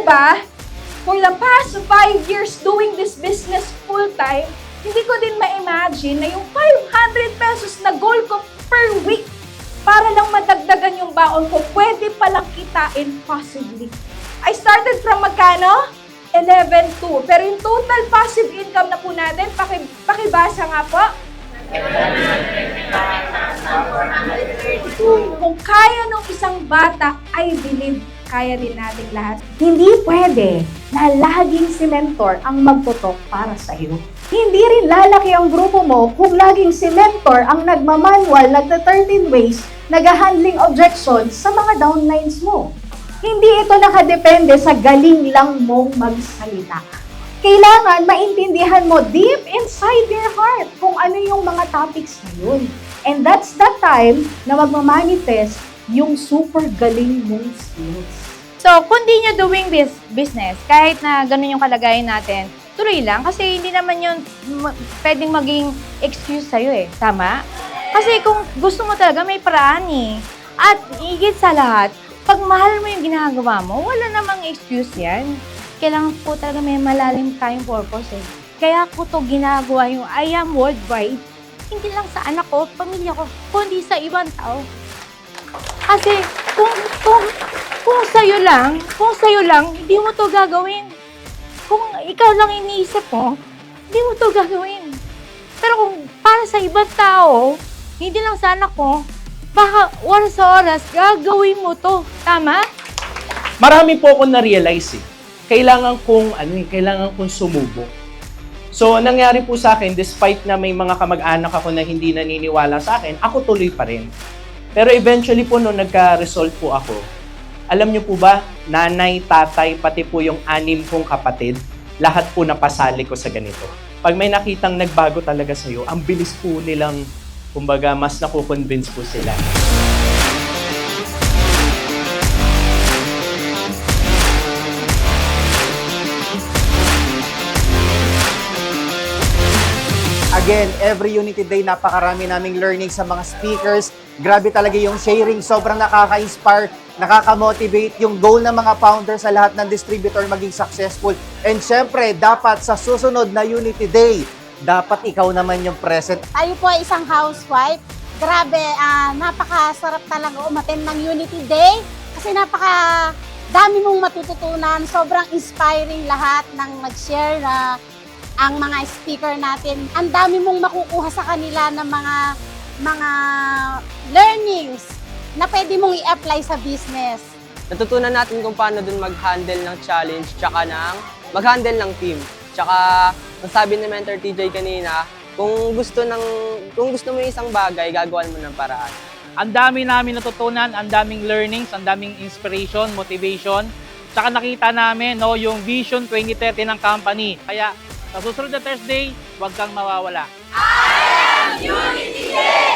mo ba, for the past 5 years doing this business full-time, hindi ko din ma-imagine na yung 500 pesos na goal ko per week para lang madagdagan yung baon ko, pwede palang kitain possibly. I started from magkano? 11.2. Pero yung total passive income na po natin, pakibasa nga po. Kung kaya ng isang bata, I believe kaya din natin lahat. Hindi pwede na laging si mentor ang magtutok para sa iyo. Hindi rin lalaki ang grupo mo kung laging si mentor ang nagmamanual, nagta-13 ways, nag-handling objections sa mga downlines mo. Hindi ito nakadepende sa galing lang mong magsalita. Kailangan maintindihan mo deep inside your heart kung ano yung mga topics na yun. And that's the time na magmamanifest yung super galing mong skills. So, continue doing this business, kahit na ganun yung kalagayan natin, tuloy lang. Kasi hindi naman yun pwedeng maging excuse sa'yo eh. Tama? Kasi kung gusto mo talaga, may paraan eh. At higit sa lahat, pag mahal mo yung ginagawa mo, wala namang excuse yan. Kailangan po talaga may malalim tayong purpose eh. Kaya ko to ginagawa yung I am worldwide. Hindi lang sa anak ko, pamilya ko, kundi sa ibang tao. Kasi kung sa'yo lang, hindi mo to gagawin. Kung ikaw lang iniisip mo, hindi mo to gagawin. Pero kung para sa ibang tao, hindi lang sa anak ko, baka oras sa oras, gagawin mo to. Tama? Marami po akong na-realize eh. Kailangan kong sumubok. So, nangyari po sa akin, despite na may mga kamag-anak ako na hindi naniniwala sa akin, ako tuloy pa rin. Pero eventually po, nung nagka-result po ako, alam niyo po ba, nanay, tatay, pati po yung 6 kong kapatid, lahat po napasali ko sa ganito. Pag may nakitang nagbago talaga sa'yo, ang bilis po nilang, kumbaga, mas nakukonvince po sila. Again, every Unity Day, napakarami naming learning sa mga speakers. Grabe talaga yung sharing, sobrang nakaka-inspire, nakaka-motivate yung goal ng mga founders sa lahat ng distributor maging successful. And syempre, dapat sa susunod na Unity Day, dapat ikaw naman yung present. Tayo po ay isang housewife. Grabe, napakasarap talaga umattend ng Unity Day kasi dami mong matututunan. Sobrang inspiring lahat ng nag-share na ang mga speaker natin. Ang dami mong makukuha sa kanila ng mga learnings na pwede mong i-apply sa business. Natutunan natin kung paano dun mag-handle ng challenge tsaka mag-handle ng team. Tsaka, nasabi ni Mentor TJ kanina, kung gusto mo yung isang bagay, gagawan mo ng paraan. Ang dami namin natutunan, ang daming learnings, ang daming inspiration, motivation. Tsaka nakita namin yung Vision 2030 ng company. Kaya sa susunod na Thursday, huwag kang mawawala. I am Unity Day!